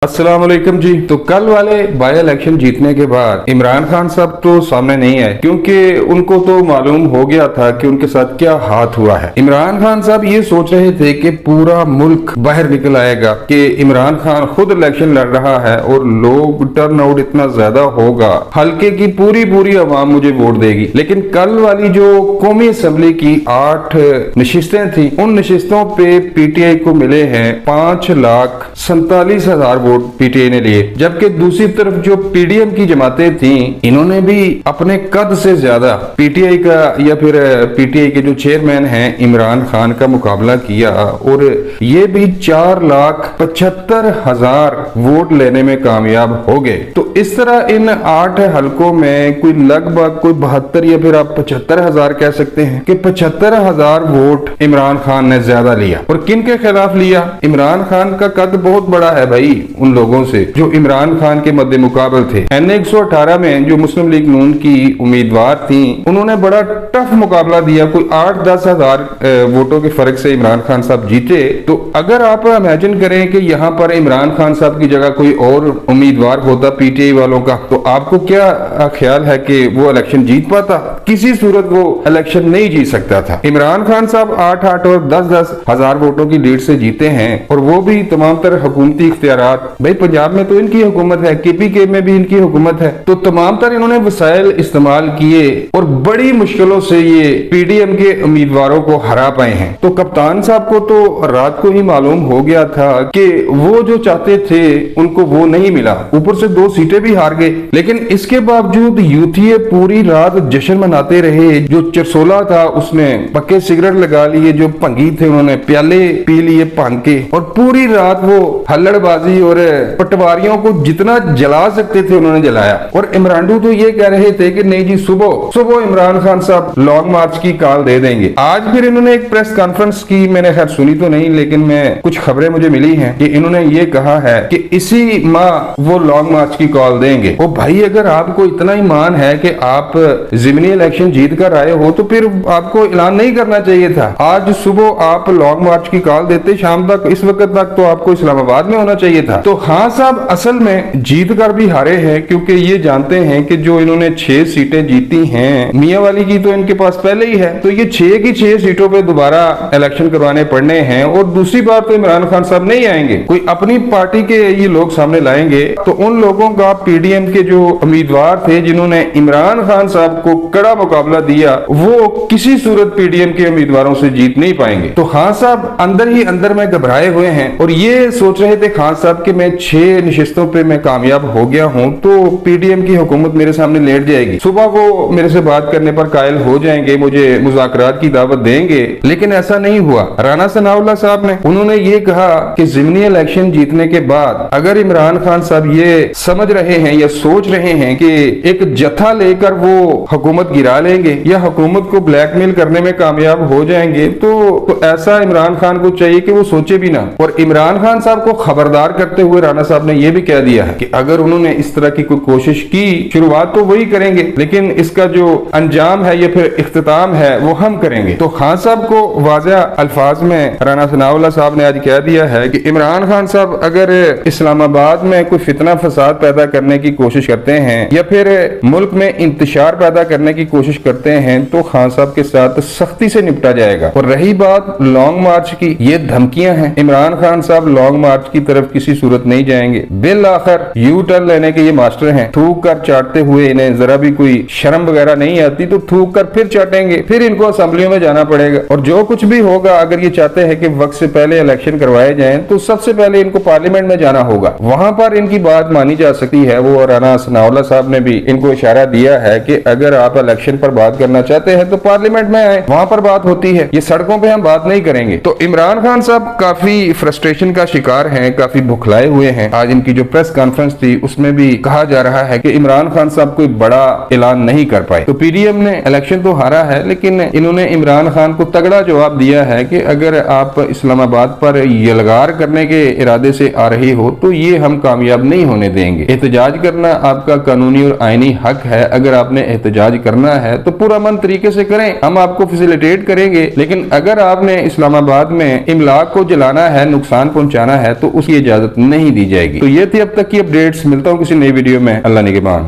अस्सलाम वालेकुम जी। तो कल वाले बाई इलेक्शन जीतने के बाद इमरान खान साहब तो सामने नहीं आए, क्योंकि उनको तो मालूम हो गया था कि उनके साथ क्या हाथ हुआ है। इमरान खान साहब ये सोच रहे थे कि पूरा मुल्क बाहर निकल आएगा कि इमरान खान खुद इलेक्शन लड़ रहा है और लोग टर्न आउट इतना ज्यादा होगा, हल्के की पूरी आवाम मुझे वोट देगी। लेकिन कल वाली जो कौमी असम्बली की 8 नशिस्तें थी, उन नशिस्तों पे पीटीआई को मिले हैं 5,47,000 वोट पीटीआई ने लिए, जबकि दूसरी तरफ जो पीडीएम की जमातें थी, इन्होंने भी अपने कद से ज्यादा पीटीआई का या फिर पीटीआई के जो चेयरमैन हैं इमरान खान का मुकाबला किया और ये भी 4,75,000 वोट लेने में कामयाब हो गए। तो इस तरह इन 8 हलकों में कोई लगभग कोई 72 या फिर आप 75,000 कह सकते हैं कि 75,000 वोट इमरान खान ने ज्यादा लिया। और किन के खिलाफ लिया? इमरान खान का कद बहुत बड़ा है भाई उन लोगों से जो इमरान खान के मद्दे मुकाबल थे। एन 118 में जो मुस्लिम लीग नून की उम्मीदवार थी, उन्होंने बड़ा टफ मुकाबला दिया, कोई 8-10 हजार वोटों के फर्क से इमरान खान साहब जीते। तो अगर आप इमेजिन करें कि यहाँ पर इमरान खान साहब की जगह कोई और उम्मीदवार होता पीटीआई वालों का, तो आपको क्या ख्याल है कि वो इलेक्शन जीत पाता? किसी सूरत वो इलेक्शन नहीं जीत सकता था। इमरान खान साहब 8-8 और 10-10 हजार वोटों की लीड से जीते हैं, और वो भी तमाम तरह हुकूमती इख्तियारात। भाई पंजाब में तो इनकी हुकूमत है, केपीके में भी इनकी हुकूमत है, तो तमाम तरह इन्होंने वसाइल इस्तेमाल किए और बड़ी मुश्किलों से ये पीडीएम के उम्मीदवारों को हरा पाए हैं। तो कप्तान साहब को तो रात को ही मालूम हो गया था कि वो जो चाहते थे उनको वो नहीं मिला, ऊपर से 2 सीटें भी हार गए। लेकिन इसके बावजूद यूथीए पूरी रात जश्न मनाते रहे। जो चरसोला था उसने पक्के सिगरेट लगा लिए, जो भंगी थे उन्होंने प्याले पी लिए भांग के, और पूरी रात वो हल्लड़बाजी और पटवारियों को जितना जला सकते थे उन्होंने जलाया। और इमरान तो ये कह रहे थे कि नहीं जी, सुबह इमरान खान साहब लॉन्ग मार्च की कॉल दे देंगे। आज फिर इन्होंने एक प्रेस कॉन्फ्रेंस की, मैंने खैर सुनी तो नहीं, लेकिन मैं कुछ खबरें मुझे मिली हैं कि इन्होंने ये कहा है कि इसी माह वो लॉन्ग मार्च की कॉल देंगे। ओ भाई, अगर आपको इतना ईमान है कि आप जिमनी इलेक्शन जीत कर आए हो, तो फिर आपको ऐलान नहीं करना चाहिए था। आज सुबह आप लॉन्ग मार्च की कॉल देते, शाम तक इस वक्त तक तो आपको इस्लामाबाद में होना चाहिए था। तो खान साहब असल में जीत कर भी हारे हैं, क्योंकि ये जानते हैं कि जो इन्होंने 6 सीटें जीती हैं, मियां वाली की तो इनके पास पहले ही है, तो ये 6 की 6 सीटों पे दोबारा इलेक्शन करवाने पड़ने हैं। और दूसरी बात तो इमरान खान साहब नहीं आएंगे, कोई अपनी पार्टी के ये लोग सामने लाएंगे। तो उन लोगों का पीडीएम के जो उम्मीदवार थे जिन्होंने इमरान खान साहब को कड़ा मुकाबला दिया, वो किसी सूरत पीडीएम के उम्मीदवारों से जीत नहीं पाएंगे। तो खान साहब अंदर ही अंदर में घबराए हुए हैं और ये सोच रहे थे खान साहब कि मैं 6 नशिस्तों पे मैं कामयाब हो गया हूं तो पीडीएम की हुकूमत मेरे सामने लेट जाएगी, सुबह वो मेरे से बात करने पर कायल हो जाएंगे, मुझे मुज़ाकरात की दावत देंगे। लेकिन ऐसा नहीं हुआ। राना सनाउल्लाह साहब ने उन्होंने ये कहा कि ज़िमनी इलेक्शन जीतने के बाद अगर इमरान खान साहब ये समझ रहे हैं या सोच रहे हैं कि एक जत्था लेकर वो हुकूमत गिरा लेंगे या हुकूमत को ब्लैकमेल करने में कामयाब हो जाएंगे, तो ऐसा इमरान खान को चाहिए कि वो सोचे भी ना। और इमरान खान साहब को खबरदार करते हुए राना साहब ने यह भी कह दिया है कि अगर उन्होंने इस तरह की कोई कोशिश की, शुरुआत तो वही करेंगे, लेकिन इसका जो अंजाम है या फिर इख्तिताम है वो हम करेंगे। तो खान साहब को वाज़ेह अल्फाज में राना सनाउल्लाह साहब ने आज कह दिया है कि इमरान खान साहब अगर इस्लामाबाद में कोई फितना फसाद पैदा करने की कोशिश करते हैं या फिर मुल्क में इंतशार पैदा करने की कोशिश करते हैं, तो खान साहब के साथ सख्ती से निपटा जाएगा। और रही बात लॉन्ग मार्च की, ये धमकियां हैं। इमरान खान साहब लॉन्ग मार्च की तरफ किसी सूरत नहीं जाएंगे। बिल आखिर यू टर्न लेने के ये मास्टर हैं, थूक कर चाटते हुए इन्हें जरा भी कोई शर्म वगैरह नहीं आती, तो थूक कर फिर चाटेंगे, फिर इनको असेंबलियों में जाना पड़ेगा। और जो कुछ भी होगा, अगर ये चाहते हैं कि वक्त से पहले इलेक्शन करवाए जाएं, तो सबसे पहले इनको पार्लियामेंट में जाना होगा, वहां पर इनकी बात मानी जा सकती है। वो राना सनाउल्लाह साहब ने भी इनको इशारा दिया है कि अगर आप इलेक्शन पर बात करना चाहते हैं तो पार्लियामेंट में आए, वहां पर बात होती है, ये सड़कों पे हम बात नहीं करेंगे। तो इमरान खान साहब काफी फ्रस्ट्रेशन का शिकार हैं, काफी भुखलाए हुए हैं। आज इनकी जो प्रेस कॉन्फ्रेंस थी उसमें भी कहा जा रहा है कि इमरान खान साहब कोई बड़ा ऐलान नहीं कर पाए। तो पीडीएम ने इलेक्शन तो हारा है, लेकिन इन्होंने इमरान खान को तगड़ा जवाब दिया है कि अगर आप इस्लामाबाद पर यलगार करने के इरादे से आ रही हो तो ये हम कामयाब नहीं होने देंगे। एहतजाज करना आपका कानूनी और आईनी हक है, अगर आपने एहतजाज करना है तो पूरा मन तरीके से करें, हम आपको फैसिलिटेट करेंगे। लेकिन अगर आपने इस्लामाबाद में इमलाक को जलाना है, नुकसान पहुंचाना है, तो उसकी इजाजत नहीं दी जाएगी। तो ये थी अब तक की अपडेट्स। मिलता हूँ किसी नई वीडियो में। अल्लाह निगहबान।